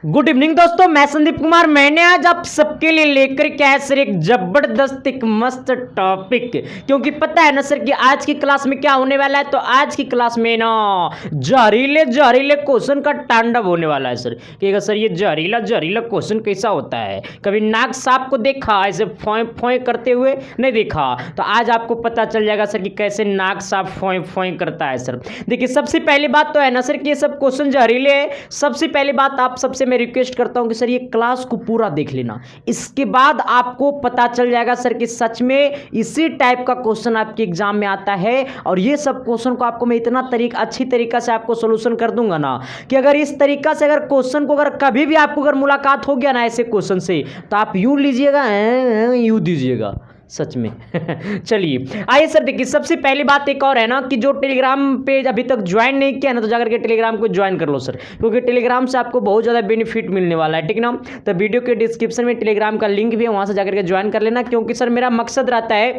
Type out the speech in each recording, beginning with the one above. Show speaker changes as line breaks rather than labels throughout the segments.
Good evening दोस्तों, मैं संदीप कुमार। मैंने आज आप सबके लिए लेकर के आया सर एक जबरदस्त एक मस्त टॉपिक। क्योंकि पता है ना सर कि आज की क्लास में क्या होने वाला है। तो आज की क्लास में ना जहरीले जहरीले क्वेश्चन का तांडव होने वाला है सर। कि सर ये जहरीला जहरीला क्वेश्चन कैसा होता है, कभी नाग सांप को देखा ऐसे फोए फोए करते हुए? नहीं देखा। तो आज आपको पता चल जाएगा सर कि कैसे नाग सांप फोए फोए करता है सर। देखिए सबसे पहली बात तो है ना सर कि ये सब क्वेश्चन जहरीले है। सबसे पहली बात आप सबसे मैं रिक्वेस्ट करता हूं कि सर ये क्लास को पूरा देख लेना। इसके बाद आपको पता चल जाएगा सर कि सच में इसी टाइप का क्वेश्चन आपके एग्जाम में आता है। और ये सब क्वेश्चन को आपको मैं इतना अच्छी तरीका से आपको सोल्यूशन कर दूंगा ना कि अगर इस तरीका से अगर क्वेश्चन को अगर कभी भी आपको अगर मुलाकात हो गया ना ऐसे क्वेश्चन से, तो आप यूं लीजिएगा, यूं दीजिएगा सच में। चलिए आइए सर, देखिए सबसे पहली बात एक और है ना कि जो टेलीग्राम पे अभी तक ज्वाइन नहीं किया ना, तो जाकर के टेलीग्राम को ज्वाइन कर लो सर। क्योंकि टेलीग्राम से आपको बहुत ज़्यादा बेनिफिट मिलने वाला है, ठीक ना। तो वीडियो के डिस्क्रिप्शन में टेलीग्राम का लिंक भी है, वहाँ से जाकर के ज्वाइन कर लेना। क्योंकि सर मेरा मकसद रहता है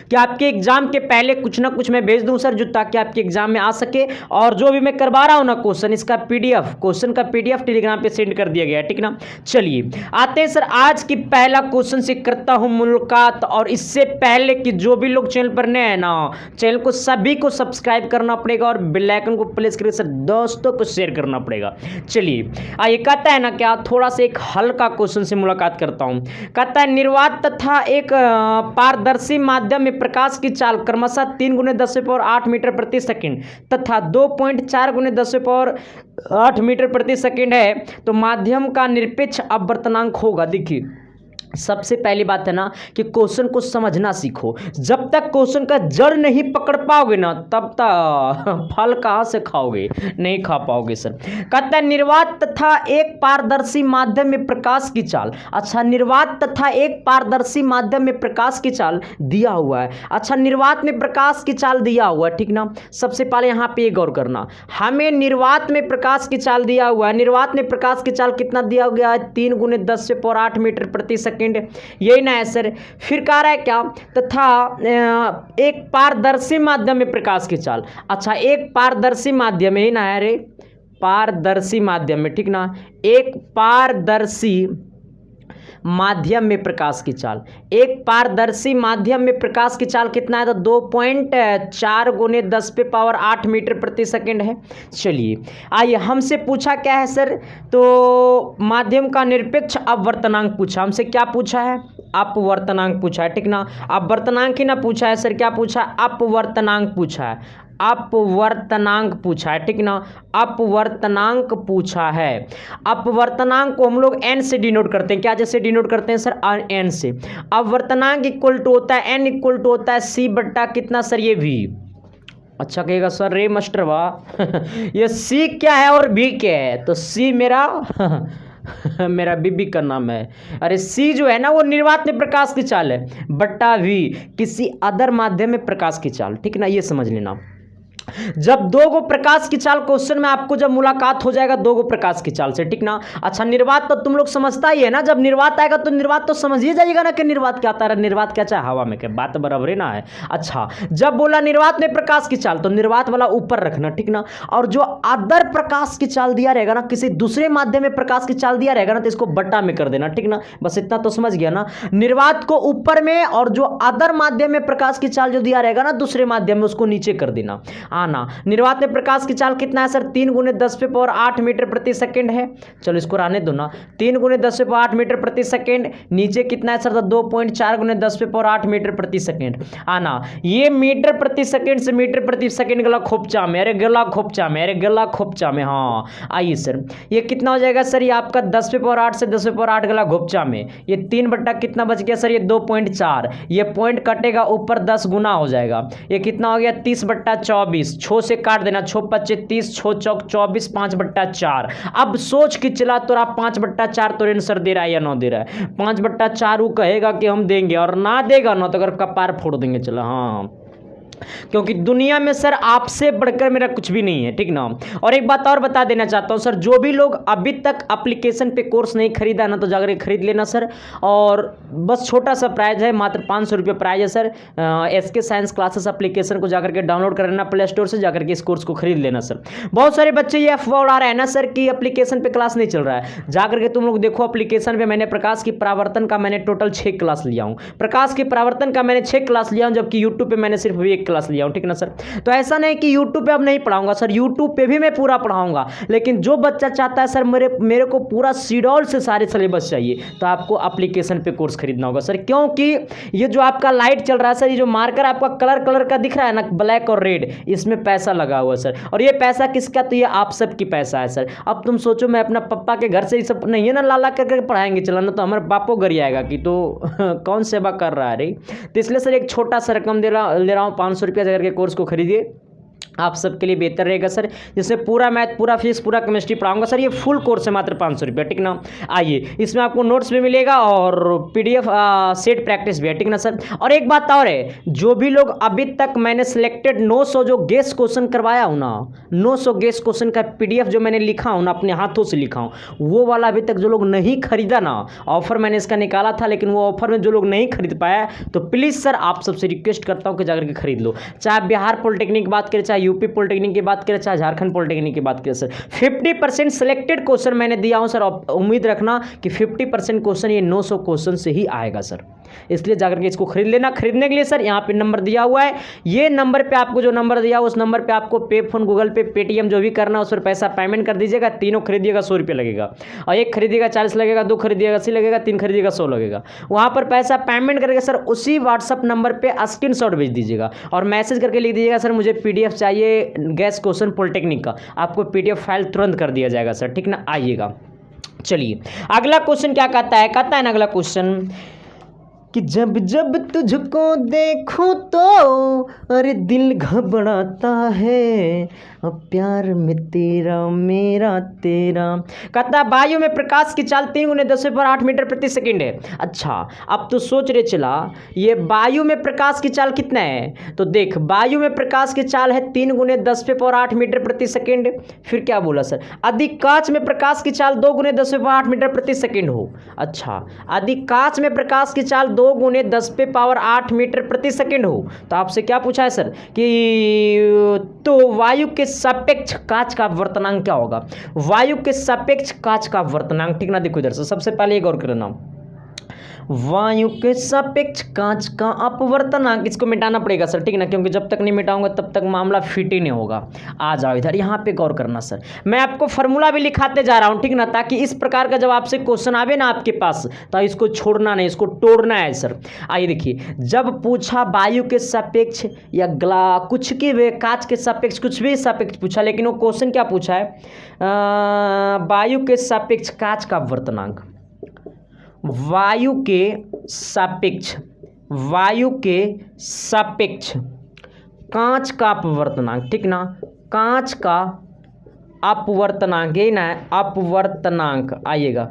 कि आपके एग्जाम के पहले कुछ ना कुछ मैं भेज दूं सर, जो ताकि आपके एग्जाम में आ सके। और जो भी मैं करवा रहा हूं ना क्वेश्चन, इसका पीडीएफ, क्वेश्चन का पीडीएफ टेलीग्राम पे सेंड कर दिया गया है, ठीक ना। चलिए आते हैं सर आज की पहला क्वेश्चन से करता हूं मुलाकात। और इससे पहले कि जो भी लोग चैनल पर नए हैं ना, चैनल को सभी को सब्सक्राइब करना पड़ेगा और बेल आइकन को प्रेस करके सर दोस्तों को शेयर करना पड़ेगा। चलिए आइए, कहता है ना क्या, थोड़ा सा एक हल्का क्वेश्चन से मुलाकात करता हूं। कहता है निर्वात तथा एक पारदर्शी माध्यम में प्रकाश की चाल क्रमशः 3 × 10⁸ मीटर प्रति सेकंड तथा 2.4 × 10⁸ मीटर प्रति सेकंड है, तो माध्यम का निरपेक्ष अपवर्तनांक होगा। देखिए सबसे पहली बात है ना कि क्वेश्चन को समझना सीखो। जब तक क्वेश्चन का जड़ नहीं पकड़ पाओगे ना, तब तक फल कहां से खाओगे, नहीं खा पाओगे सर। कहता है निर्वात तथा एक पारदर्शी माध्यम में प्रकाश की चाल। अच्छा, निर्वात तथा एक पारदर्शी माध्यम में प्रकाश की चाल दिया हुआ है। अच्छा, निर्वात में प्रकाश की चाल दिया हुआ है, ठीक ना। सबसे पहले यहां पे गौर करना, हमें निर्वात में प्रकाश की चाल दिया हुआ है। निर्वात में प्रकाश की चाल कितना दिया गया है? 3 × 10⁸ मीटर प्रति सेकंड, यही ना है सर। फिर कह रहा है क्या, तथा एक पारदर्शी माध्यम में प्रकाश की चाल। अच्छा, एक पारदर्शी माध्यम, यही ना है रे, पारदर्शी माध्यम में, ठीक ना। एक पारदर्शी माध्यम में प्रकाश की चाल, एक पारदर्शी माध्यम में प्रकाश की चाल कितना है? तो 2.4 × 10⁸ मीटर प्रति सेकंड है। चलिए आइए, हमसे पूछा क्या है सर? तो माध्यम का निरपेक्ष अपवर्तनांक पूछा हमसे। क्या पूछा है? अपवर्तनांक पूछा है, ठीक ना। अपवर्तनांक ही ना पूछा है सर, क्या पूछा है? अपवर्तनांक पूछा है, अपवर्तनांक पूछा है, ठीक ना। अपवर्तनांक पूछा है। अपवर्तनांक को हम लोग n से डिनोट करते हैं। क्या जैसे डिनोट करते हैं सर? n से। अपवर्तनांक इक्वल टू होता है, n इक्वल टू होता है c बट्टा कितना सर? ये v। अच्छा कहेगा सर रे मास्टर वाह ये c क्या है और v क्या है? तो c मेरा मेरा बीबी का नाम है। अरे सी जो है ना वो निर्वात में प्रकाश की चाल है, बट्टा वी किसी अदर माध्यम में प्रकाश की चाल, ठीक ना। ये समझ लेना। जब दो गो प्रकाश की चाल क्वेश्चन में आपको जब मुलाकात हो जाएगा दो गो प्रकाश की चाल से, ठीक ना। अच्छा, निर्वात तो तुम लोग समझता ही है ना, जब निर्वात आएगा तो निर्वात तो समझ ही जाइएगा ना कि निर्वात क्या आता है। निर्वात क्या चाहे हवा में, क्या बात बराबर है ना है। अच्छा, जब बोला निर्वात में प्रकाश की चाल, तो निर्वात वाला ऊपर रखना, ठीक ना। और जो अदर प्रकाश की चाल दिया रहेगा ना, किसी दूसरे माध्यम में प्रकाश की चाल दिया रहेगा ना, तो इसको बट्टा में कर देना, ठीक ना। बस इतना तो समझ गया ना। निर्वात को ऊपर में और जो अदर माध्यम में प्रकाश की चाल जो दिया रहेगा ना दूसरे माध्यम में, उसको नीचे कर देना। आना, निर्वात में प्रकाश की चाल कितना है सर? 3 × 10⁸ मीटर प्रति सेकंड है। चलो इसको रहने दो ना, 3 × 10⁸ मीटर प्रति सेकंड। नीचे कितना है सर? तो 2.4 × 10⁸ मीटर प्रति सेकंड। आना, ये मीटर प्रति सेकंड से मीटर प्रति सेकंड गला खोपचा में, अरे गला खोपचा में, अरे गला खोपचा में। हाँ आइए सर, ये कितना हो जाएगा सर? ये आपका 10⁸ से 10⁸ गला घोपचा में, ये 3 बट्टा कितना बच गया सर? ये 2.4। ये पॉइंट कटेगा ऊपर 10 गुना हो जाएगा। ये कितना हो गया? 30/24। 6 से काट देना, 6 × 25 30, 6 चौक 24, 5/4। अब सोच के चला तो 5/4 तो आंसर दे रहा है या ना दे रहा है? 5/4 वो कहेगा कि हम देंगे, और ना देगा ना तो अगर कपार फोड़ देंगे। चला हाँ क्योंकि दुनिया में सर आपसे बढ़कर मेरा कुछ भी नहीं है, ठीक ना। और एक बात और बता देना चाहता हूँ सर, जो भी लोग अभी तक एप्लीकेशन पे कोर्स नहीं खरीदा ना, तो जाकर के खरीद लेना सर। और बस छोटा सा प्राइस है, मात्र 500 रुपये प्राइस है sir. SK science classes application को जाकर के डाउनलोड कर लेना प्ले स्टोर से, जाकर के इस कोर्स को खरीद लेना सर। बहुत सारे बच्चे ये अफवाह उड़ा रहे हैं ना सर कि एप्लीकेशन पे क्लास नहीं चल रहा है। जाकर के तुम लोग देखो एप्लीकेशन पे, मैंने प्रकाश की परावर्तन का मैंने टोटल 6 क्लास लिया हूँ, प्रकाश की परावर्तन का मैंने 6 क्लास लिया हूँ, जबकि यूट्यूब पे मैंने सिर्फ 1 क्लास लिया हूँ, ठीक ना सर। तो ऐसा नहीं कि यूट्यूब पे अब नहीं पढ़ाऊंगा सर, यूट्यूब पे भी मैं पूरा पढ़ाऊंगा। लेकिन जो बच्चा चाहता है सर मेरे को पूरा शेड्यूल से सारे सिलेबस चाहिए, तो आपको एप्लीकेशन पे कोर्स खरीदना होगा सर। क्योंकि ये जो आपका लाइट चल रहा है सर, ये जो मार्कर आपका कलर का दिख रहा है ना, ब्लैक और रेड, इसमें पैसा लगा हुआ है सर। और ये पैसा किसका? तो ये आप सबकी पैसा है सर। अब तुम सोचो, मैं अपना पप्पा के घर से ये सब नहीं है ना लाला करके पढ़ाएंगे चलाना, तो हमारे बापो घर ही आएगा कि तो कौन सेवा कर रहा है रे। तो इसलिए सर एक छोटा सा रकम ले रहा हूँ, 500 रुपया जाकर के कोर्स को खरीदिए, आप सबके लिए बेहतर रहेगा सर। जिसमें पूरा मैथ, पूरा फिजिक्स, पूरा केमिस्ट्री पढ़ाऊंगा सर। ये फुल कोर्स है, मात्र 500 रुपये, ठीक ना। आइए, इसमें आपको नोट्स भी मिलेगा और PDF सेट प्रैक्टिस भी है, ठीक ना सर। और एक बात और है, जो भी लोग अभी तक मैंने सिलेक्टेड 900 जो गेस क्वेश्चन करवाया हूँ ना, 900 गेस क्वेश्चन का PDF जो मैंने लिखा हूँ ना, अपने हाथों से लिखा हूँ, वो वाला अभी तक जो लोग नहीं खरीदा ना, ऑफर मैंने इसका निकाला था, लेकिन वो ऑफर में जो लोग नहीं खरीद पाया, तो प्लीज़ सर आप सबसे रिक्वेस्ट करता हूँ कि जाकर के खरीद लो। चाहे बिहार पॉलिटेक्निक की बात करें, चाहे यूपी पॉलिटेक्निक की बात करें, चाहे झारखंड पॉलिटेक्निक की बात करें सर, 50% सिलेक्टेड क्वेश्चन मैंने दिया हूं सर। उम्मीद रखना कि 50% क्वेश्चन ये 900 क्वेश्चन से ही आएगा सर। इसलिए जाकर के इसको खरीद लेना। खरीदने के लिए सर यहाँ पे नंबर दिया हुआ है, ये नंबर पे आपको जो नंबर दिया हुआ उस नंबर पे आपको पे फोन, गूगल पे, पेटीएम जो भी करना है उस पर पैसा पेमेंट कर दीजिएगा। तीनों खरीदिएगा 100 रुपये लगेगा, और एक खरीदिएगा 40 लगेगा, 2 खरीदिएगा 80 लगेगा, 3 खरीदिएगा 100 लगेगा। वहाँ पर पैसा पेमेंट करके सर उसी व्हाट्सअप नंबर पर स्क्रीनशॉट भेज दीजिएगा और मैसेज करके लिख दीजिएगा सर मुझे PDF चाहिए गैस क्वेश्चन पॉलिटेक्निक का, आपको PDF फाइल तुरंत कर दिया जाएगा सर, ठीक ना। आइएगा, चलिए अगला क्वेश्चन क्या कहता है, कहता है ना अगला क्वेश्चन कि जब जब तुझको देखूं तो अरे दिल घबराता है, अब प्यार में तेरा मेरा तेरा। कहता वायु में प्रकाश की चाल 3×10⁸ मीटर प्रति सेकंड है। अच्छा, अब तो सोच रहे चला ये वायु में प्रकाश की चाल कितना है, तो देख वायु में प्रकाश की चाल है 3×10⁸ मीटर प्रति सेकंड। फिर क्या बोला सर, यदि कांच में प्रकाश की चाल 2×10⁸ मीटर प्रति सेकंड हो। अच्छा, यदि कांच में प्रकाश की चाल 2×10⁸ मीटर प्रति सेकंड हो, तो आपसे क्या पूछा है सर कि तो वायु के सापेक्ष कांच का अपवर्तनांक क्या होगा। वायु के सापेक्ष कांच का अपवर्तनांक, ठीक ना। देखो इधर से सबसे पहले गौर करना, वायु के सापेक्ष कांच का अपवर्तनांक, इसको मिटाना पड़ेगा सर, ठीक ना, क्योंकि जब तक नहीं मिटाऊंगा तब तक मामला फिट ही नहीं होगा। आ जाओ इधर, यहाँ पे गौर करना सर, मैं आपको फॉर्मूला भी लिखाते जा रहा हूँ, ठीक ना, ताकि इस प्रकार का जब आपसे क्वेश्चन आवे ना आपके पास, तो इसको छोड़ना नहीं, इसको तोड़ना है सर। आइए देखिए, जब पूछा वायु के सापेक्ष या कुछ की कांच के सापेक्ष, कुछ भी सापेक्ष पूछा, लेकिन वो क्वेश्चन क्या पूछा है, वायु के सापेक्ष कांच का अपवर्तनांक, वायु के सापेक्ष, वायु के सापेक्ष कांच का अपवर्तनांक, ठीक ना, कांच का अपवर्तनांक, ये ना अपवर्तनांक। आइएगा,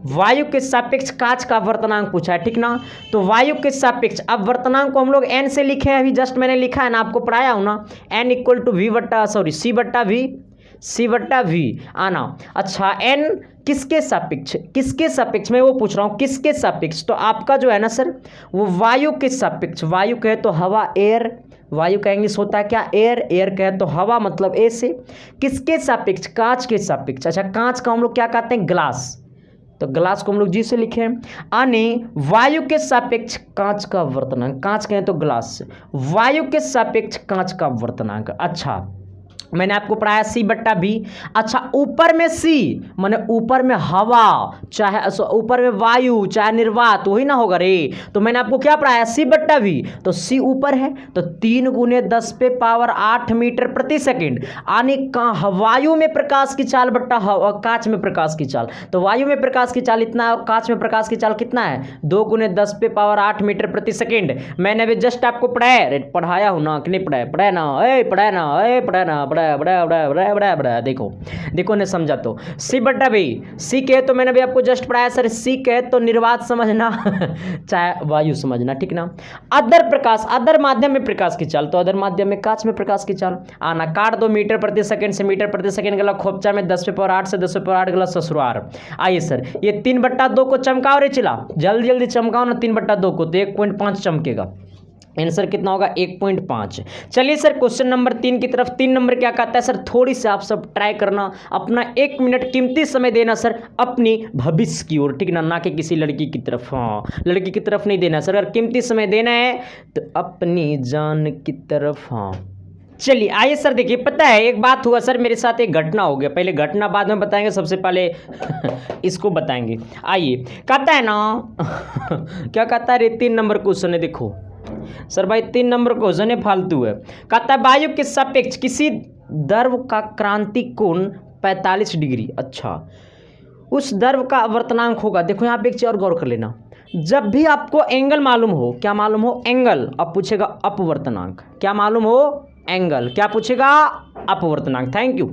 वायु के सापेक्ष कांच का अपवर्तनांक पूछा है, ठीक ना। तो वायु के सापेक्ष अपवर्तनांक को हम लोग n से लिखे हैं, अभी जस्ट मैंने लिखा है ना, आपको पढ़ाया हूं ना, n C/V आना। अच्छा, n किसके सापेक्ष, किसके सापेक्ष मैं वो पूछ रहा हूँ, किसके सापेक्ष, तो आपका जो है ना सर वो वायु के सापेक्ष। वायु कहे तो हवा, एयर, वायु का इंग्लिश होता है क्या, एयर, एयर कहे तो हवा, मतलब ए से। किसके सापेक्ष, कांच के सापेक्ष। अच्छा, कांच का हम लोग क्या कहते हैं, ग्लास, तो ग्लास को हम लोग जी से लिखे हैं। यानी वायु के सापेक्ष कांच का अपवर्तनांक, कांच कहें तो ग्लास, वायु के सापेक्ष कांच का अपवर्तनांक। अच्छा, मैंने आपको पढ़ाया C/V। अच्छा, ऊपर में C माने ऊपर में हवा, चाहे ऊपर में वायु, चाहे निर्वात, वही ना होगा रे। तो मैंने आपको क्या पढ़ाया, C/V, तो C ऊपर है तो 3×10⁸ मीटर प्रति सेकंड। यानी वायु में प्रकाश की चाल बट्टा कांच में प्रकाश की चाल, तो वायु में प्रकाश की चाल इतना है और कांच में प्रकाश की चाल कितना है, 2×10⁸ मीटर प्रति सेकंड। मैंने अभी जस्ट आपको पढ़ाया हूँ ना, कि नहीं पढ़ाया, पढ़ाया ना, पढ़ाया ना, बड़ा बड़ा बड़ा बड़ा बड़ा बड़ा देखो देखो ने समझा तो सी बटा बी सी कहे तो मैंने भी आपको जस्ट पढ़ाया सर, सी कहे तो निर्वात समझना चाहे वायु समझना, ठीक ना। अदर प्रकाश, अदर माध्यम में प्रकाश की चाल, तो अदर माध्यम में कांच में प्रकाश की चाल आना। काट दो मीटर प्रति सेकंड से मीटर प्रति सेकंड गला खोपचा में 10 पे पावर 8 से 10 पे पावर 8 गला ससुरार। आइए सर ये 3/2 को चमकाओ रे चिला, जल्दी जल्दी चमकाओ ना 3/2 को, तो 1.5 चमकेगा। आंसर कितना होगा 1.5। चलिए सर क्वेश्चन नंबर 3 की तरफ। 3 नंबर क्या कहता है सर, थोड़ी सी आप सब ट्राई करना, अपना 1 मिनट कीमती समय देना सर अपनी भविष्य की ओर, ठीक ना कि किसी लड़की की तरफ, हाँ लड़की की तरफ नहीं देना सर, अगर कीमती समय देना है तो अपनी जान की तरफ। हाँ चलिए आइए सर देखिए, पता है एक बात हुआ सर मेरे साथ, एक घटना हो गया, पहले घटना बाद में बताएंगे, सबसे पहले इसको बताएंगे। आइए कहता है ना क्या कहता है रे, 3 नंबर क्वेश्चन है, देखो सर भाई 3 नंबर क्वेश्चन है, फालतू है। कहता है वायु के सापेक्ष किसी द्रव का क्रांतिक कोण 45 डिग्री। अच्छा उस द्रव का आवर्तनांक होगा, देखो यहाँ पे एक चीज और गौर कर लेना, जब भी आपको एंगल मालूम हो, क्या मालूम हो एंगल, अब पूछेगा अपवर्तनांक, क्या मालूम हो एंगल, क्या पूछेगा अपवर्तनांक। Thank you.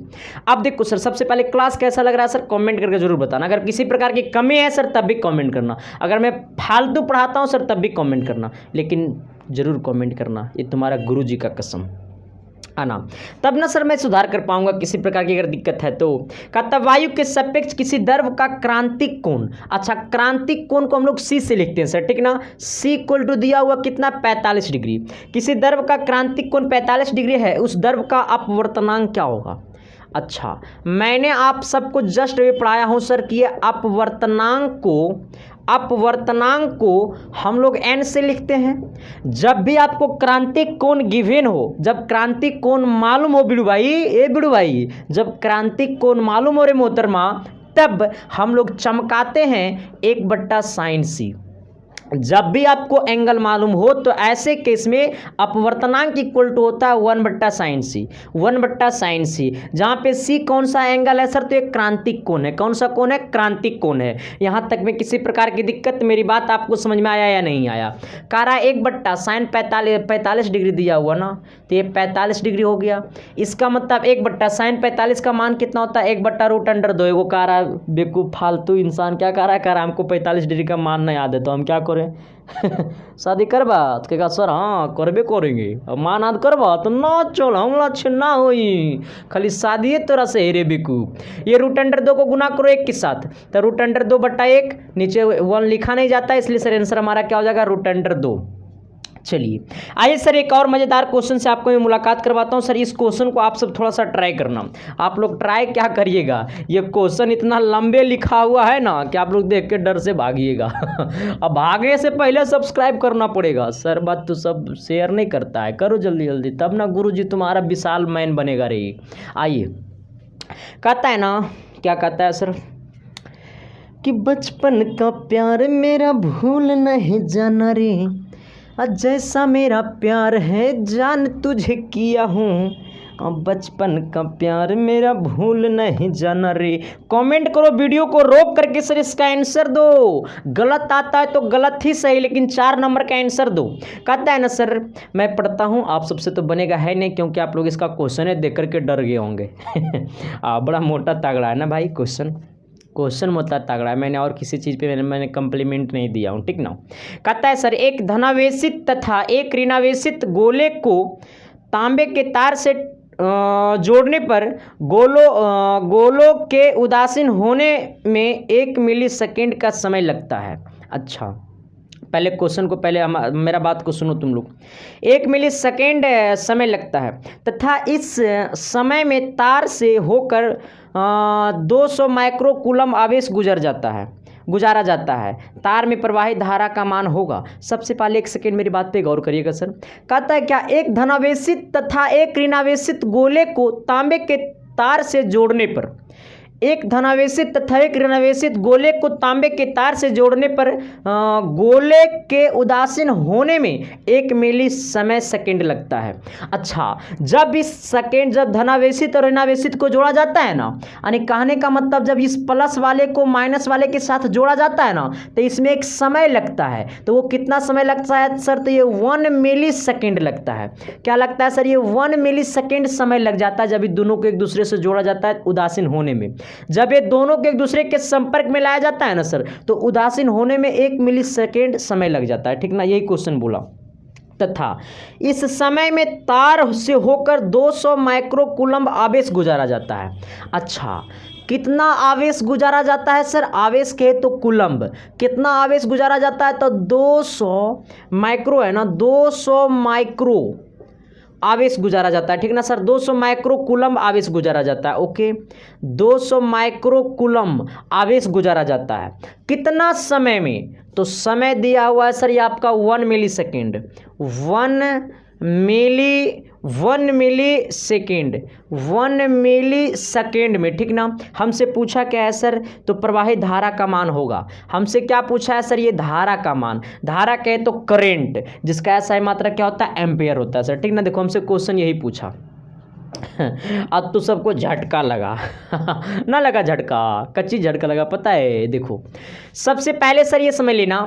अब देखो सर सबसे पहले क्लास कैसा लग रहा है सर कमेंट करके जरूर बताना, अगर किसी प्रकार की कमी है सर तब भी कमेंट करना, अगर मैं फालतू पढ़ाता हूं सर तब भी कमेंट करना, लेकिन जरूर कमेंट करना, ये तुम्हारा गुरुजी का कसम आना, तब ना सर मैं सुधार कर पाऊंगा किसी प्रकार की अगर दिक्कत है तो। कहता वायु के सापेक्ष किसी द्रव का क्रांतिक कोण, अच्छा क्रांतिक कोण को हम लोग सी से लिखते हैं सर, ठीक ना, सी इक्वल टू दिया हुआ कितना 45 डिग्री, किसी द्रव का क्रांतिक कोण 45 डिग्री है, उस द्रव का अपवर्तनांक क्या होगा। अच्छा मैंने आप सबको जस्ट ये पढ़ाया हूं सर कि ये अपवर्तनांक को हम लोग n से लिखते हैं। जब भी आपको क्रांतिक कोण गिवन हो, जब क्रांतिक कोण मालूम हो बिड़ू भाई, ए बिड़ू भाई, जब क्रांतिक कोण मालूम हो रे मोहतरमा, तब हम लोग चमकाते हैं 1/sin c। जब भी आपको एंगल मालूम हो तो ऐसे केस में अपवर्तनांक इक्वल टू होता है 1/sin c, 1/sin c, जहाँ पे c कौन सा एंगल है सर, तो एक क्रांतिक कोण है, कौन सा कोण है क्रांतिक कोण है। यहाँ तक में किसी प्रकार की दिक्कत, मेरी बात आपको समझ में आया या नहीं आया। कह रहा 1/sin 45 डिग्री दिया हुआ ना, तो ये 45 डिग्री हो गया, इसका मतलब 1/sin 45 का मान कितना होता है 1/√2। वो कह रहा है बेवकूफ फालतू इंसान क्या कह रहा है, कह रहा है हमको 45 डिग्री का मान नहीं याद है तो हम क्या करें शादी करबा तो कहेगा सर हाँ करबे करेंगे, अब मान याद करबा तो ना चल हमला छिन्ना होई, खाली शादी तोरा से हेरे बेवकूफ। ये √2 को गुना करो 1 के साथ, तो √2/1, नीचे 1 लिखा नहीं जाता इसलिए सर आंसर हमारा क्या हो जाएगा √2। चलिए आइए सर एक और मज़ेदार क्वेश्चन से आपको मैं मुलाकात करवाता हूं सर। इस क्वेश्चन को आप सब थोड़ा सा ट्राई करना, आप लोग ट्राई क्या करिएगा, ये क्वेश्चन इतना लंबे लिखा हुआ है ना कि आप लोग देख के डर से भागिएगा अब भागने से पहले सब्सक्राइब करना पड़ेगा सर, बात तो सब शेयर नहीं करता है, करो जल्दी जल्दी, तब ना गुरुजी तुम्हारा विशाल मैन बनेगा रे। आइए कहता है ना, क्या कहता है सर कि बचपन का प्यार मेरा भूल नहीं जाना रे, जैसा मेरा प्यार है जान तुझे किया हूँ, बचपन का प्यार मेरा भूल नहीं जाना रे। कमेंट करो, वीडियो को रोक करके सर इसका आंसर दो, गलत आता है तो गलत ही सही, लेकिन 4 नंबर का आंसर दो। कहता है ना सर मैं पढ़ता हूँ, आप सबसे तो बनेगा है नहीं क्योंकि आप लोग इसका क्वेश्चन है देख करके डर गए होंगे बड़ा मोटा तगड़ा है ना भाई क्वेश्चन मोटा तगड़ा है, मैंने और किसी चीज़ पे मैंने कम्प्लीमेंट नहीं दिया हूँ, ठीक ना। कहता है सर एक धनावेशित तथा एक ऋणावेशित गोले को तांबे के तार से जोड़ने पर गोलों के उदासीन होने में 1 मिलीसेकेंड का समय लगता है। अच्छा पहले क्वेश्चन को, पहले मेरा बात को सुनो तुम लोग, 1 मिलीसेकेंड समय लगता है तथा इस समय में तार से होकर 200 माइक्रोकूलम आवेश गुजारा जाता है, तार में प्रवाहित धारा का मान होगा। सबसे पहले 1 सेकेंड मेरी बात पे गौर करिएगा सर। कहता है क्या एक धनावेशित तथा एक ऋणावेशित गोले को तांबे के तार से जोड़ने पर एक धनावेशित तथा एक ऋणावेशित गोले को तांबे के तार से जोड़ने पर गोले के उदासीन होने में 1 मिली समय सेकंड लगता है। अच्छा, जब धनावेशित और ऋणावेशित को जोड़ा जाता है ना, यानी कहने का मतलब जब इस प्लस वाले को माइनस वाले के साथ जोड़ा जाता है ना, तो इसमें एक समय लगता है। तो वो कितना समय लगता है सर? तो ये 1 मिली सेकेंड लगता है। क्या लगता है सर? ये 1 मिली सेकेंड समय लग जाता है जब ये दोनों को एक दूसरे से जोड़ा जाता है उदासीन होने में। जब ये दोनों को एक दूसरे के संपर्क में लाया जाता है ना सर, तो उदासीन होने में 1 मिली सेकेंड समय लग जाता है। ठीक ना, यही क्वेश्चन बोला। तथा इस समय में तार से होकर 200 माइक्रोकूलम्ब आवेश गुजारा जाता है। अच्छा, कितना आवेश गुजारा जाता है सर? आवेश कहे तो कूलम्ब। कितना आवेश गुजारा जाता है? तो 200 माइक्रो है ना, 200 माइक्रो आवेश गुजारा जाता है। ठीक ना सर, 200 माइक्रो कूलम्ब आवेश गुजारा जाता है। ओके, 200 माइक्रो कूलम्ब आवेश गुजारा जाता है। कितना समय में? तो समय दिया हुआ है सर ये आपका 1 मिली सेकेंड। 1 मिली सेकेंड में। ठीक ना, हमसे पूछा क्या है सर? तो प्रवाहित धारा का मान होगा। हमसे क्या पूछा है सर? ये धारा का मान। धारा कहे तो करंट, जिसका ऐसा मात्रा क्या होता है? एम्पेयर होता है सर। ठीक ना, देखो हमसे क्वेश्चन यही पूछा। अब तो सबको झटका लगा ना लगा झटका? कच्ची झटका लगा, पता है? देखो सबसे पहले सर ये समझ लेना,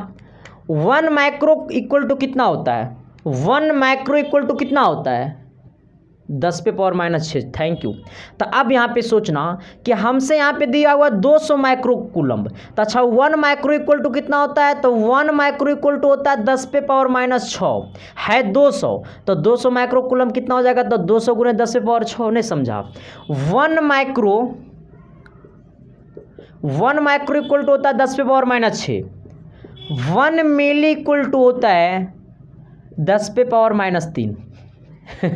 1 माइक्रो इक्वल टू कितना होता है? 1 माइक्रो इक्वल टू कितना होता है? 10⁻⁶। Thank you. तो अब यहाँ पे सोचना कि हमसे यहाँ पे दिया हुआ 200 माइक्रो कूलम्ब। तो अच्छा, 1 माइक्रो इक्वल टू कितना होता है? तो 1 माइक्रो इक्वल टू होता है 10⁻⁶ है 200। तो 200 माइक्रो कूलम्ब कितना हो जाएगा? तो 200 गुणे 10⁻⁶। नहीं समझा? 1 माइक्रो इक्वल टू होता है 10⁻⁶। 1 मिली इक्वल टू होता है 10⁻⁻3।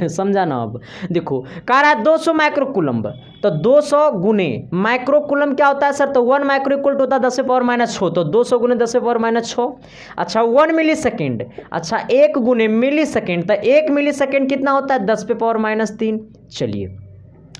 समझा ना? अब देखो कह रहा है 200 माइक्रो कूलम्ब, तो 200 गुने माइक्रो कूलम्ब क्या होता है सर? तो 1 माइक्रो इक्वल टू होता है 10⁻⁶। तो 200 गुने 10⁻⁶। अच्छा, 1 मिली सेकेंड। अच्छा, 1 गुने मिली सेकेंड, तो 1 मिली सेकेंड कितना होता है? 10⁻⁻3। चलिए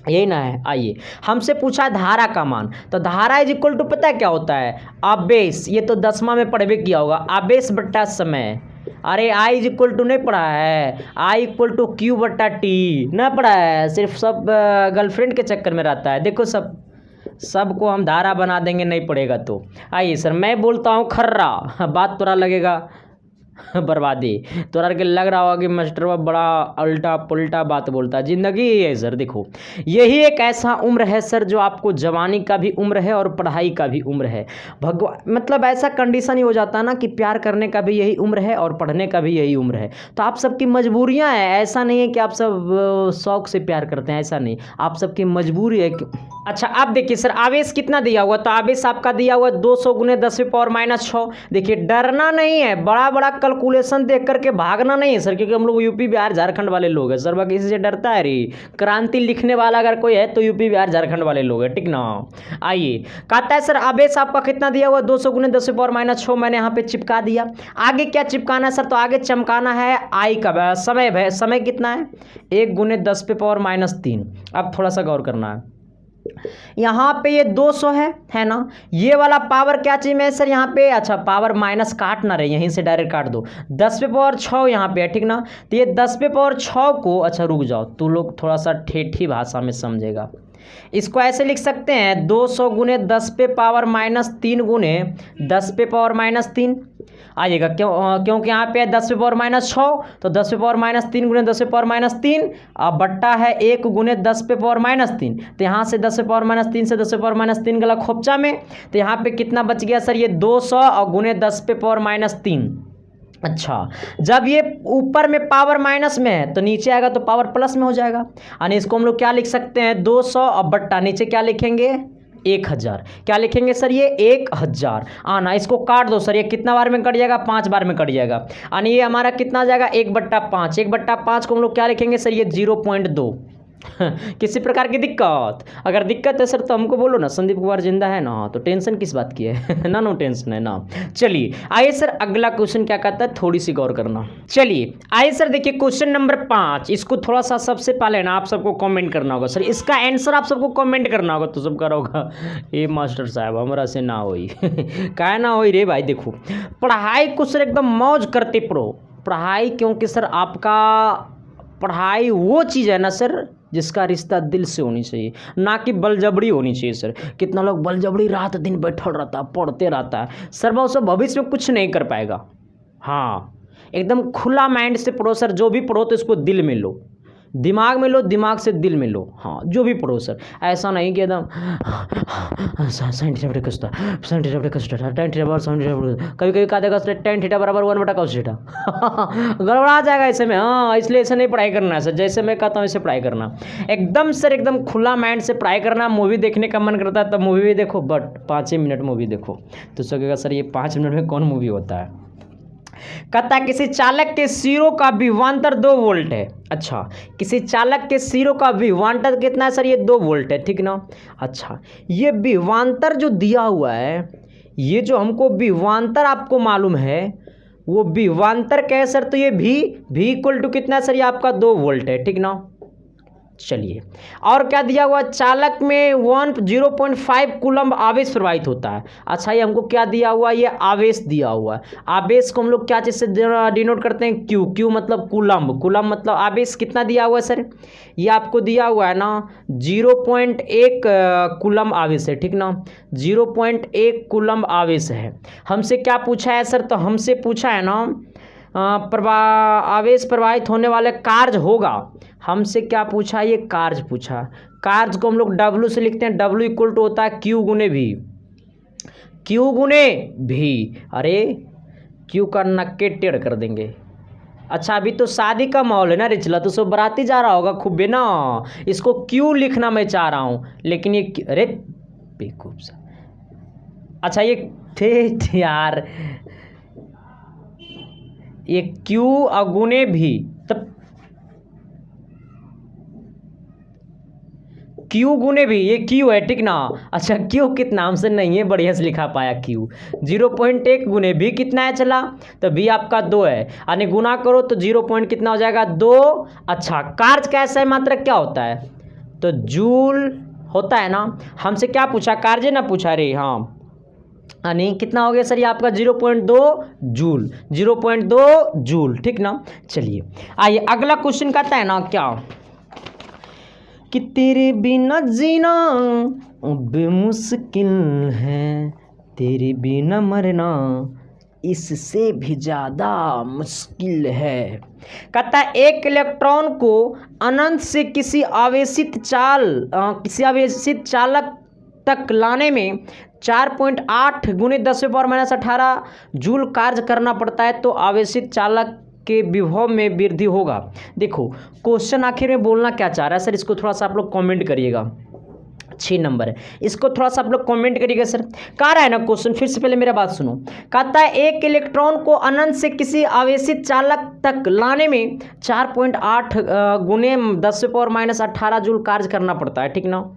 यही ना है। आइए, हमसे पूछा धारा का मान। तो धारा इज इक्वल टू पता है क्या होता है? आवेश। ये तो 10वां में पढ़वे किया होगा, आवेश बट्टा समय। अरे आई इज इक्वल टू नहीं पढ़ा है? आई इक्वल टू क्यू बट्टा टी ना पढ़ा है? सिर्फ सब गर्लफ्रेंड के चक्कर में रहता है। देखो सबको हम धारा बना देंगे नहीं पड़ेगा तो। आइए सर, मैं बोलता हूँ खर्रा, बात थोड़ा लगेगा बर्बादी। तोरा के लग रहा होगा कि मास्टर बड़ा उल्टा पुल्टा बात बोलता है। जिंदगी यही है सर। देखो यही एक ऐसा उम्र है सर जो आपको जवानी का भी उम्र है और पढ़ाई का भी उम्र है। मतलब ऐसा कंडीशन ही हो जाता है ना कि प्यार करने का भी यही उम्र है और पढ़ने का भी यही उम्र है। तो आप सबकी मजबूरियां हैं। ऐसा नहीं है कि आप सब शौक से प्यार करते हैं, ऐसा नहीं। आप सबकी मजबूरी है कि अच्छा आप देखिए सर, आवेश कितना दिया हुआ? तो आवेश आपका दिया हुआ 200 गुने 10⁻⁶। देखिए डरना नहीं है, बड़ा बड़ा कैलकुलेशन देख करके भागना नहीं है सर, क्योंकि हम लोग यूपी बिहार झारखंड वाले लोग हैं सर। बाकी किसी से डरता है रे? क्रांति लिखने वाला अगर कोई है तो यूपी बिहार झारखंड वाले लोग हैं। ठीक ना? आइए, कहता है सर आवेश आपका कितना दिया हुआ? 200 गुने 10⁻⁶। मैंने यहाँ पे चिपका दिया। आगे क्या चिपकाना है सर? तो आगे चमकाना है आई का समय। समय कितना है? 1 गुने 10⁻⁻3। अब थोड़ा सा गौर करना है। यहाँ पे ये 200 है ना? ये वाला पावर क्या चीज में है सर यहाँ पे? अच्छा, पावर माइनस काट ना रहे, यहीं से डायरेक्ट काट दो। 10⁻6 यहाँ पे है। ठीक ना? तो ये 10⁻6 को, अच्छा रुक जाओ, तू लोग थोड़ा सा ठेठी भाषा में समझेगा। इसको ऐसे लिख सकते हैं 200 गुने 10⁻⁻3 गुने 10⁻⁻3 आइएगा। क्योंकि यहाँ पे है 10⁻⁶, तो 10⁻3 गुने 10⁻3 अब बट्टा है 1 गुने 10⁻3। तो यहाँ से 10⁻3 से 10⁻3 गला खोपचा में, तो यहाँ पे कितना बच गया सर? ये 200 और गुने 10⁻3। अच्छा, जब ये ऊपर में पावर माइनस में है तो नीचे आएगा तो पावर प्लस में हो जाएगा। यानी इसको हम लोग क्या लिख सकते हैं? 200 और बट्टा नीचे क्या लिखेंगे? 1000। क्या लिखेंगे सर? ये 1000 आना। इसको काट दो सर, ये कितना बार में कट जाएगा? 5 बार में कट जाएगा। यानी ये हमारा कितना जाएगा? 1/5। 1/5 को हम लोग क्या लिखेंगे सर? ये 0.2। किसी प्रकार की दिक्कत? अगर दिक्कत है सर तो हमको बोलो ना, संदीप कुमार जिंदा है ना, तो टेंशन किस बात की है? ना नो टेंशन है ना। चलिए आइए सर, अगला क्वेश्चन क्या कहता है, थोड़ी सी गौर करना। चलिए आइए सर, देखिए क्वेश्चन नंबर 5, इसको थोड़ा सा सबसे पहले ना आप सबको कमेंट करना होगा सर, इसका आंसर आप सबको कमेंट करना होगा, तो सब करोगा ये मास्टर साहब हमारा से ना होई काहे ना होई रे भाई। देखो पढ़ाई को सर एकदम मौज करते पढ़ो, पढ़ाई, क्योंकि सर आपका पढ़ाई वो चीज़ है ना सर जिसका रिश्ता दिल से होनी चाहिए, ना कि बलजबड़ी होनी चाहिए सर। कितना लोग बलजबड़ी रात दिन बैठल रहता है, पढ़ते रहता है सर, वो सब भविष्य में कुछ नहीं कर पाएगा। हाँ एकदम खुला माइंड से पढ़ो सर, जो भी पढ़ो तो इसको दिल में लो, दिमाग में लो, दिमाग से दिल में लो। हाँ जो भी पढ़ो सर, ऐसा नहीं कि एकदम कभी कभी का देगा टेन थीटा बराबर 1/cos थीटा गड़बड़ा जाएगा ऐसे में। हाँ इसलिए ऐसे नहीं पढ़ाई करना है सर, जैसे मैं कहता हूँ ऐसे पढ़ाई करना, एकदम सर एकदम खुला माइंड से पढ़ाई करना। मूवी देखने का मन करता है तो मूवी भी देखो, बट 5 मिनट मूवी देखो। तो सोचेगा सर ये 5 मिनट में कौन मूवी होता है। कहता है किसी चालक के सिरों का विभवांतर 2 वोल्ट है। अच्छा किसी चालक के सिरों का विभवांतर कितना है सर, ये 2 वोल्ट है, ठीक ना। अच्छा ये विभवांतर जो दिया हुआ है, ये जो हमको विभवांतर आपको मालूम है, वो विभवांतर क्या है सर, तो ये भी इक्वल टू कितना है सर, ये आपका 2 वोल्ट है, ठीक ना। चलिए और क्या दिया हुआ, चालक में 0.5 कूलम्ब आवेश प्रवाहित होता है। अच्छा ये हमको क्या दिया हुआ, ये आवेश दिया हुआ है। आवेश को हम लोग क्या चीज़ से डिनोट करते हैं, क्यू मतलब कूलम्ब, कूलम्ब मतलब आवेश। कितना दिया हुआ है सर, ये आपको दिया हुआ है ना 0.1 कूलम्ब आवेश है, ठीक ना। 0.1 कूलम्ब आवेश है। हमसे क्या पूछा है सर, तो हमसे पूछा है ना आवेश प्रवाहित होने वाले कार्य होगा। हमसे क्या पूछा, ये कार्य पूछा। कार्य को हम लोग W से लिखते हैं, W इक्वल टू होता है Q गुने भी, Q गुने भी। अरे Q का नक्के टेढ़ कर देंगे। अच्छा अभी तो शादी का माहौल है ना रिचला, तो सब बाराती जा रहा होगा खूब ना, इसको Q लिखना मैं चाह रहा हूँ, लेकिन ये अरे बेवकूफ सा। अच्छा ये थे यार, ये Q अगुने भी, तब Q गुने भी, ये Q है, ठीक ना। अच्छा Q कितना हमसे नहीं है बढ़िया से लिखा पाया, Q 0.1 गुने भी कितना है चला, तो भी आपका 2 है, यानी गुना करो तो 0 कितना हो जाएगा 2। अच्छा कार्य कैसा है, मात्रक क्या होता है, तो जूल होता है ना। हमसे क्या पूछा, कार्य ना पूछा रे। हाँ यानी कितना हो गया सर, ये आपका 0.2 जूल, 0.2 जूल, ठीक ना। चलिए आइए अगला क्वेश्चन कहता है ना क्या, कि तेरे बिना जीना अब मुश्किल है, तेरे बिना मरना इससे भी ज़्यादा मुश्किल है। कहता है एक इलेक्ट्रॉन को अनंत से किसी आवेशित चालक तक लाने में 4.8 गुने 10⁻⁻18 जूल कार्य करना पड़ता है, तो आवेशित चालक के विभव में वृद्धि होगा। देखो क्वेश्चन आखिर में बोलना क्या चाह रहा है सर, इसको थोड़ा सा आप लोग कमेंट करिएगा। 6 नंबर है, इसको थोड़ा सा आप लोग कमेंट करिएगा सर। कह रहा है ना क्वेश्चन, फिर से पहले मेरा बात सुनो। कहता है एक इलेक्ट्रॉन को अनंत से किसी आवेशित चालक तक लाने में 4.8 गुने 10⁻⁻18 जूल कार्य करना पड़ता है, ठीक ना।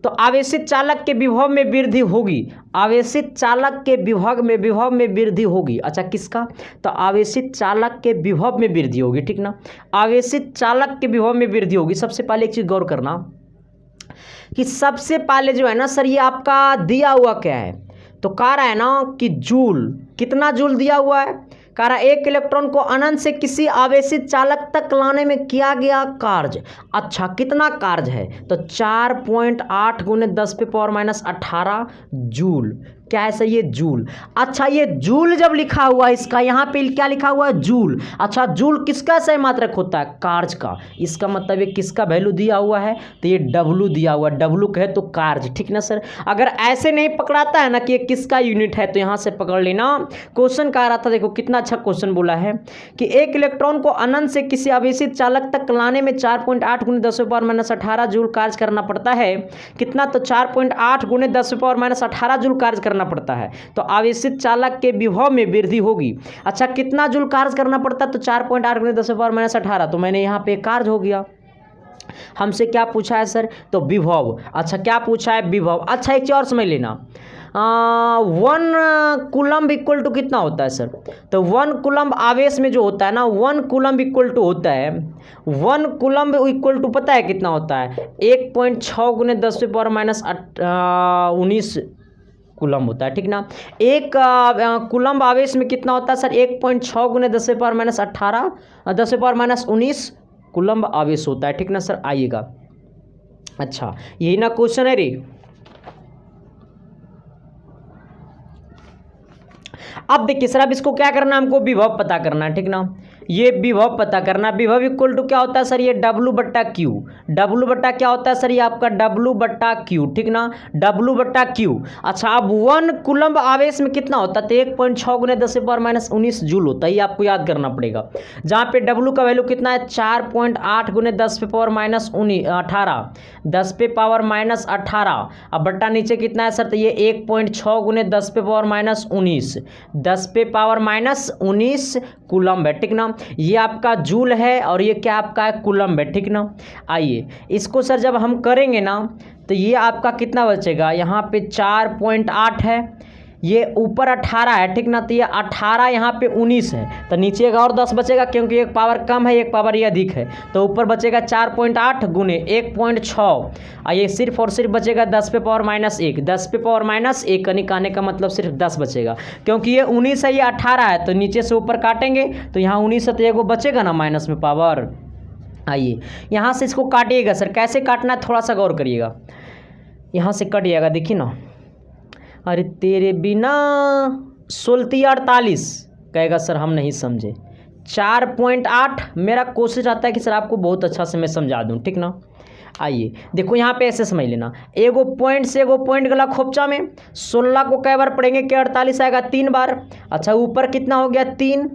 तो आवेशित चालक के विभव में वृद्धि होगी, आवेशित चालक के विभव में वृद्धि होगी। अच्छा किसका, तो आवेशित चालक के विभव में वृद्धि होगी, ठीक ना। आवेशित चालक के विभव में वृद्धि होगी। सबसे पहले एक चीज़ गौर करना कि सबसे पहले जो है ना सर, ये आपका दिया हुआ क्या है, तो कह रहा है ना कि जूल, कितना जूल दिया हुआ है, कह रहा है एक इलेक्ट्रॉन को अनंत से किसी आवेशित चालक तक लाने में किया गया कार्य। अच्छा कितना कार्य है, तो 4.8 गुने 10⁻⁻18 जूल। क्या है सर, ये जूल। अच्छा ये जूल जब लिखा हुआ है, इसका यहाँ पे क्या लिखा हुआ है, जूल। अच्छा जूल किसका सही मात्रक होता है, कार्य का। इसका मतलब ये किसका वैल्यू दिया हुआ है, तो ये W दिया हुआ है, W कहे तो कार्य, ठीक ना सर। अगर ऐसे नहीं पकड़ाता है ना कि ये किसका यूनिट है, तो यहाँ से पकड़ लेना। क्वेश्चन कह रहा था, देखो कितना अच्छा क्वेश्चन बोला है कि एक इलेक्ट्रॉन को अनंत से किसी आवेशित चालक तक लाने में 4.8 गुने 10⁻⁻18 जूल कार्य करना पड़ता है। कितना, तो 4.8 गुने 10⁻⁻18 जूल कार्य करना पड़ता है, तो आवेशित चालक के विभव में वृद्धि होगी। अच्छा कितना जूल कार्य करना पड़ता है, तो 4.8 गुने 10⁻⁻18, तो मैंने यहाँ पे कार्य हो गया। हमसे क्या पूछा है सर, तो विभव। अच्छा क्या पूछा है, विभव। अच्छा एक चीज और समझ लेना, 1 कूलम्ब इक्वल टू कितना होता है सर, तो 1 कूलम्ब आवेश में जो होता है ना, 1 कूलम्ब इक्वल टू होता है, 1 कूलम्ब इक्वल टू पता है कितना होता है, 1.6 गुने 10⁻19 कूलम्ब होता है, ठीक ना। एक कूलम्ब आवेश में कितना होता है सर, 1.6 गुने 10⁻19 कूलम्ब आवेश होता है, ठीक ना सर। आइएगा, अच्छा यही ना क्वेश्चन है रे। अब देखिए सर, अब इसको क्या करना है, हमको विभव पता करना है, ठीक ना। ये विभव पता करना, विभव इक्वल टू क्या होता है सर, ये W बट्टा क्यू। W बट्टा क्या होता है सर, ये आपका W बट्टा क्यू, ठीक ना, W बट्टा क्यू। अच्छा अब 1 कूलम्ब आवेश में कितना होता है, तो 1.6 गुने 10⁻19 जूल होता है, ये आपको याद करना पड़ेगा। जहाँ पे W का वैल्यू कितना है, 4.8 गुने 10⁻−18, 10⁻−18। अब बट्टा नीचे कितना है सर, तो ये 1.6 गुने 10⁻−19, 10⁻−19 कूलम्ब है, ठीक ना। ये आपका जूल है और ये क्या आपका है, कूलम्ब है, ठीक ना। आइए इसको सर जब हम करेंगे ना, तो ये आपका कितना बचेगा, यहाँ पे 4.8 है, ये ऊपर 18 है, ठीक ना, तो ये 18 यहाँ पे 19 है, तो नीचे एक और 10 बचेगा, क्योंकि एक पावर कम है एक पावर ये अधिक है, तो ऊपर बचेगा 4.8 गुने 1.6, और ये सिर्फ और सिर्फ बचेगा 10⁻−1, 10⁻−1 का निकालने का मतलब सिर्फ 10 बचेगा, क्योंकि ये 19 है ये 18 है, तो नीचे से ऊपर काटेंगे तो यहाँ 19 है, तो ये बचेगा ना माइनस में पावर। आइए यहाँ से इसको काटिएगा सर, कैसे काटना है थोड़ा सा गौर करिएगा, यहाँ से कट जाएगा, देखिए ना, अरे तेरे बिना 1648 कहेगा सर हम नहीं समझे, 4.8 मेरा कोशिश रहता है कि सर आपको बहुत अच्छा से मैं समझा दूं, ठीक ना। आइए देखो यहाँ पे ऐसे समझ लेना, एगो पॉइंट से एगो पॉइंट गला खोपचा में 16 को कै बार पढ़ेंगे कि 48 आएगा 3 बार। अच्छा ऊपर कितना हो गया 3,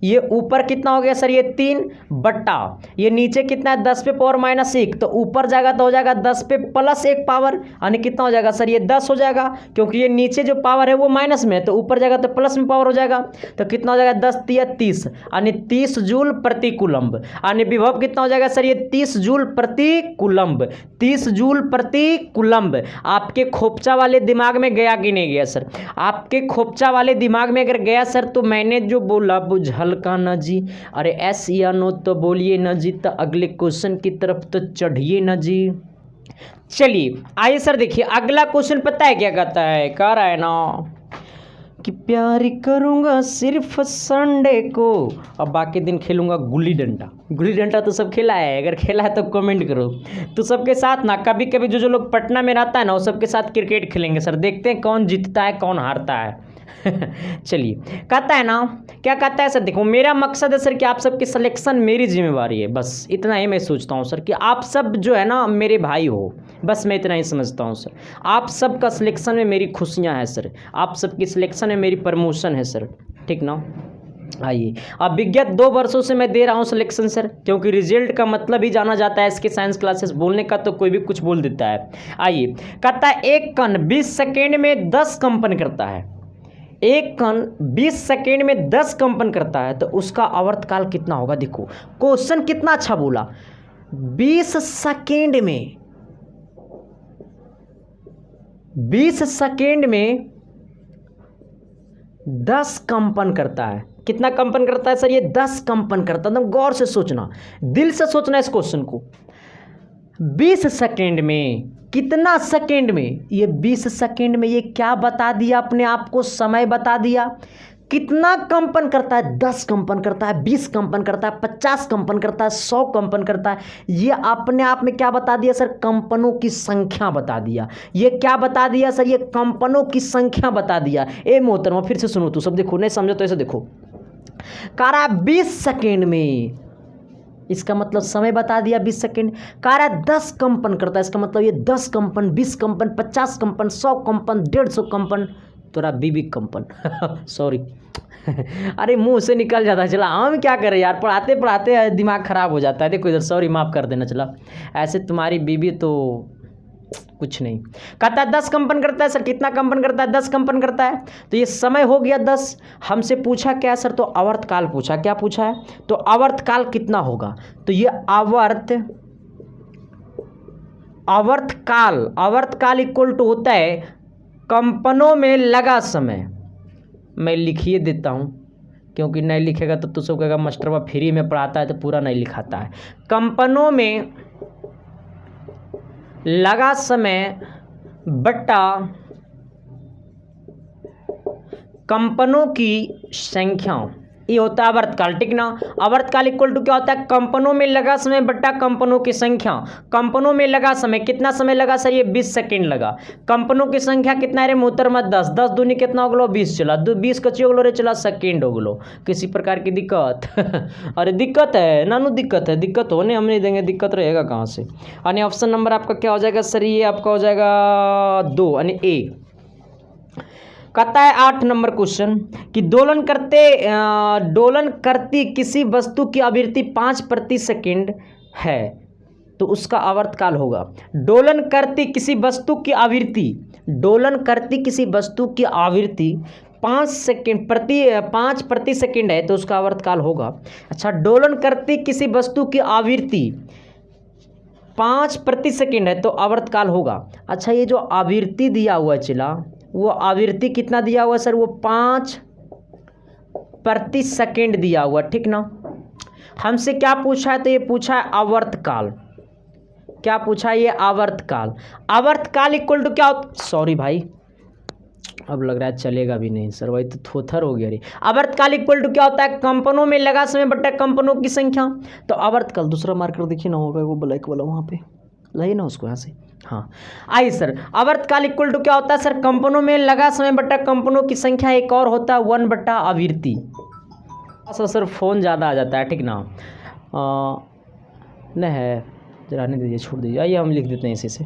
ये ऊपर कितना हो गया सर, ये 3 बट्टा ये नीचे कितना है 10⁻−1, तो ऊपर जाएगा तो हो जाएगा 10 पे प्लस 1 पावर, यानी कितना हो जाएगा सर, ये 10 हो जाएगा, क्योंकि ये नीचे जो पावर है वो माइनस में है, तो ऊपर जाएगा तो प्लस में पावर हो जाएगा, तो कितना हो जाएगा 10 × 30, यानी 30 जूल प्रति कूलम्ब। यानी विभव कितना हो जाएगा सर, ये 30 जूल प्रति कूलम्ब, 30 जूल प्रति कूलम्ब। आपके खोपचा वाले दिमाग में गया कि नहीं गया सर, आपके खोपचा वाले दिमाग में अगर गया सर, तो मैंने जो बोला बुझल का न जी, अरे एस या नो तो बोलिए न जी, तो अगले क्वेश्चन की तरफ तो चढ़िए न जी। चलिए आइए सर देखिए अगला क्वेश्चन पता है क्या कहता है, कह रहा है ना कि प्यार करूंगा सिर्फ संडे को और बाकी दिन खेलूंगा गुल्ली डंडा। गुल्ली डंडा तो सब खेला है, अगर खेला है तो कमेंट करो। तो सबके साथ ना कभी कभी जो लोग पटना में रहता है ना, वो सबके साथ क्रिकेट खेलेंगे सर, देखते हैं कौन जीतता है कौन हारता है। चलिए कहता है ना, क्या कहता है सर, देखो मेरा मकसद है सर कि आप सबकी सिलेक्शन मेरी जिम्मेवारी है, बस इतना ही मैं सोचता हूँ सर, कि आप सब जो है ना मेरे भाई हो, बस मैं इतना ही समझता हूँ सर। आप सबका सिलेक्शन में मेरी खुशियाँ हैं सर, आप सबकी सिलेक्शन में मेरी प्रमोशन है सर, ठीक ना। आइए अब विज्ञात 2 वर्षों से मैं दे रहा हूँ सिलेक्शन सर, क्योंकि रिजल्ट का मतलब ही जाना जाता है इसके साइंस क्लासेस, बोलने का तो कोई भी कुछ बोल देता है। आइए कहता है एक कण 20 सेकेंड में 10 कंपन करता है, एक कण 20 सेकेंड में 10 कंपन करता है, तो उसका आवर्तकाल कितना होगा। देखो क्वेश्चन कितना अच्छा बोला, 20 सेकेंड में 20 सेकेंड में 10 कंपन करता है। कितना कंपन करता है सर, ये 10 कंपन करता है। एकदम गौर से सोचना, दिल से सोचना इस क्वेश्चन को। 20 सेकेंड में कितना सेकेंड में, ये 20 सेकेंड में ये क्या बता दिया, अपने आप को समय बता दिया। कितना कंपन करता है, 10 कंपन करता है, 20 कंपन करता है, 50 कंपन करता है, 100 कंपन करता है। ये अपने आप में क्या बता दिया सर, कंपनों की संख्या बता दिया। ये क्या बता दिया सर, ये कंपनों की संख्या बता दिया। ए मोहतरमा फिर से सुनो, तो सब देखो, नहीं समझो तो ऐसे देखो, कह रहा 20 सेकेंड में, इसका मतलब समय बता दिया 20 सेकेंड। कह रहा 10 कंपन करता है, इसका मतलब ये 10 कंपन, 20 कंपन, 50 कंपन, 100 कंपन, 150 कंपन, तोरा बीबी कंपन सॉरी अरे मुंह से निकल जाता है। चला हम क्या करें यार, पढ़ाते पढ़ाते दिमाग ख़राब हो जाता है। देखो इधर सॉरी माफ़ कर देना। चला ऐसे तुम्हारी बीबी तो कुछ नहीं। कहता है 10 कंपन करता है सर, कितना कंपन करता है, 10 कंपन करता है। तो ये समय हो गया 10। हमसे पूछा क्या सर, तो आवर्तकाल पूछा। क्या पूछा है, तो आवर्तकाल कितना होगा। तो ये आवर्त आवर्तकाल, आवर्तकाल इक्वल टू होता है कंपनों में लगा समय। मैं लिखिए देता हूँ, क्योंकि नहीं लिखेगा तो सब कहेगा मास्टरवा फ्री में पढ़ाता है तो पूरा नहीं लिखाता है। कंपनों में लगा समय बटा कंपनों की संख्या, ये होता है आवर्तकाल। ठीक ना। आवर्तकाल इक्वल टू क्या होता है, कंपनों में लगा समय बटा कंपनों की संख्या। कंपनों में लगा समय, कितना समय लगा सर, ये 20 सेकेंड लगा। कंपनों की संख्या कितना रे मोहतरमा, 10, 10 दूनी कितना हो गलो, 20 चला, 20 कच्ची हो गलो रे चला, सेकेंड हो गलो। किसी प्रकार की दिक्कत अरे दिक्कत है नानू, दिक्कत है, दिक्कत होने हम नहीं देंगे, दिक्कत रहेगा कहाँ से। यानी ऑप्शन नंबर आपका क्या हो जाएगा सर, ये आपका हो जाएगा 2 यानी ए। कहता है 8 नंबर क्वेश्चन कि दोलन करती किसी वस्तु की आवृत्ति 5 प्रति सेकंड है तो उसका आवर्तकाल होगा। दोलन करती किसी वस्तु की आवृत्ति, दोलन करती किसी वस्तु की आवृत्ति 5 प्रति सेकंड है तो उसका आवर्तकाल होगा। अच्छा, दोलन करती किसी वस्तु की आवृत्ति 5 प्रति सेकंड है तो आवर्तकाल होगा। अच्छा, ये जो आवृत्ति दिया हुआ है चिला, वो आवृत्ति कितना दिया हुआ सर, वो 5 प्रति सेकंड दिया हुआ। ठीक ना। हमसे क्या पूछा है, तो ये पूछा है आवर्तकाल। क्या पूछा है, ये आवर्तकाल। आवर्तकाल इक्वल टू क्या होता, सॉरी भाई अब लग रहा है चलेगा भी नहीं सर, वही तो थोथर हो गया रे। आवर्तकाल इक्वल टू क्या होता है, कंपनों में लगा समय बटा कंपनों की संख्या। तो आवर्तकाल दूसरा मार्कर देखिए ना, होगा वो ब्लैक वाला वहाँ पे, लाई ना उसको यहाँ से। हाँ आइए सर, आवर्तकाल इक्वल टू क्या होता है सर, कंपनों में लगा समय बटा कंपनों की संख्या। एक और होता है 1 बटा आवृत्ति। सर फ़ोन ज़्यादा आ जाता है। ठीक ना। नहीं है, रहने दीजिए, छोड़ दीजिए। आइए हम लिख देते हैं इसी से।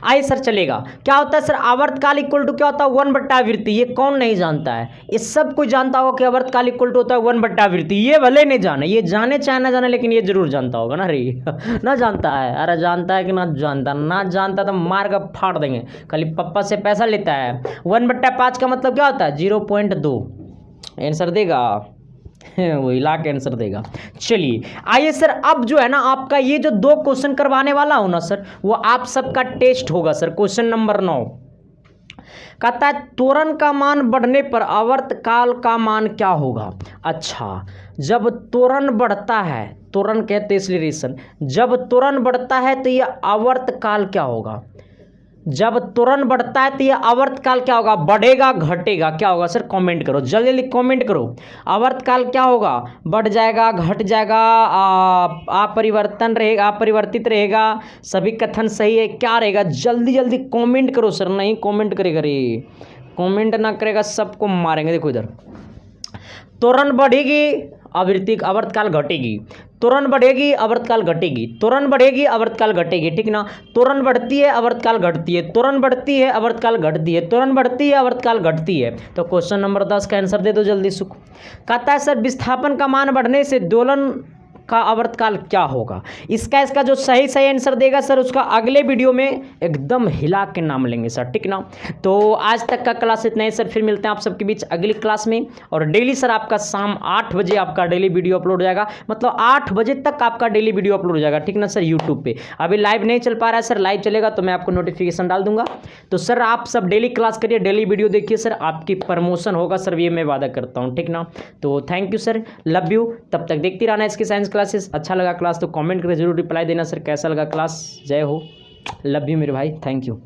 आइए सर चलेगा। क्या होता है सर, आवर्तकाल इक्वल टू क्या होता है, 1 बट्टा आवृत्ति। ये कौन नहीं जानता है, ये सब कोई जानता होगा कि आवर्तकाल इक्वल टू होता है 1 बट्टा आवृत्ति। ये भले नहीं जाने, ये जाने चाहे ना जाने, लेकिन ये जरूर जानता होगा ना रे ना जानता है, अरे जानता है कि ना जानता, ना जानता तो मार कर फाड़ देंगे। खाली पप्पा से पैसा लेता है। 1/5 का मतलब क्या होता है, 0.2 आंसर देगा वो हिला के आंसर देगा। चलिए आइए सर, अब जो है ना आपका ये जो 2 क्वेश्चन करवाने वाला हूं ना सर, वो आप सबका टेस्ट होगा सर। क्वेश्चन नंबर 9 कहता है त्वरण का मान बढ़ने पर आवर्तकाल का मान क्या होगा। अच्छा, जब त्वरण बढ़ता है, त्वरण कहते हैं एक्सीलरेशन, जब त्वरण बढ़ता है तो ये आवर्तकाल क्या होगा। जब त्वरण बढ़ता है तो ये आवर्तकाल क्या होगा, बढ़ेगा घटेगा, क्या होगा सर, कमेंट करो, जल्दी जल्दी कमेंट करो। आवर्तकाल क्या होगा, बढ़ जाएगा, घट जाएगा, अपरिवर्तन रहेगा, अपरिवर्तित रहेगा, सभी कथन सही है, क्या रहेगा, जल्दी जल्दी कमेंट करो सर। नहीं कमेंट करेगा रे, कमेंट ना करेगा सबको मारेंगे। देखो इधर, त्वरण बढ़ेगी आवृत्ति, आवर्तकाल घटेगी, त्वरण बढ़ेगी आवर्तकाल घटेगी, त्वरण बढ़ेगी आवर्तकाल घटेगी। ठीक ना। त्वरण बढ़ती है आवर्तकाल घटती है, त्वरण बढ़ती है आवर्तकाल घटती है, त्वरण बढ़ती है आवर्तकाल घटती है। तो क्वेश्चन नंबर 10 का आंसर दे दो जल्दी सुख। कहता है सर विस्थापन का मान बढ़ने से दोलन का आवर्तकाल क्या होगा। इसका जो सही आंसर देगा सर, उसका अगले वीडियो में एकदम हिला के नाम लेंगे सर। ठीक ना। तो आज तक का क्लास इतना ही सर, फिर मिलते हैं आप सबके बीच अगली क्लास में। और डेली सर आपका शाम 8 बजे आपका डेली वीडियो अपलोड हो जाएगा, मतलब 8 बजे तक आपका डेली वीडियो अपलोड हो जाएगा। ठीक ना सर, यूट्यूब पे अभी लाइव नहीं चल पा रहा है सर, लाइव चलेगा तो मैं आपको नोटिफिकेशन डाल दूंगा। तो सर आप सब डेली क्लास करिए, डेली वीडियो देखिए सर, आपकी प्रमोशन होगा सर, ये मैं वादा करता हूँ। ठीक ना। तो thank you sir, love you. तब तक देखती रहना इसके साइंस क्लासेस। अच्छा लगा क्लास तो कमेंट करके जरूर रिप्लाई देना सर, कैसा लगा क्लास। जय हो, लव यू मेरे भाई, थैंक यू।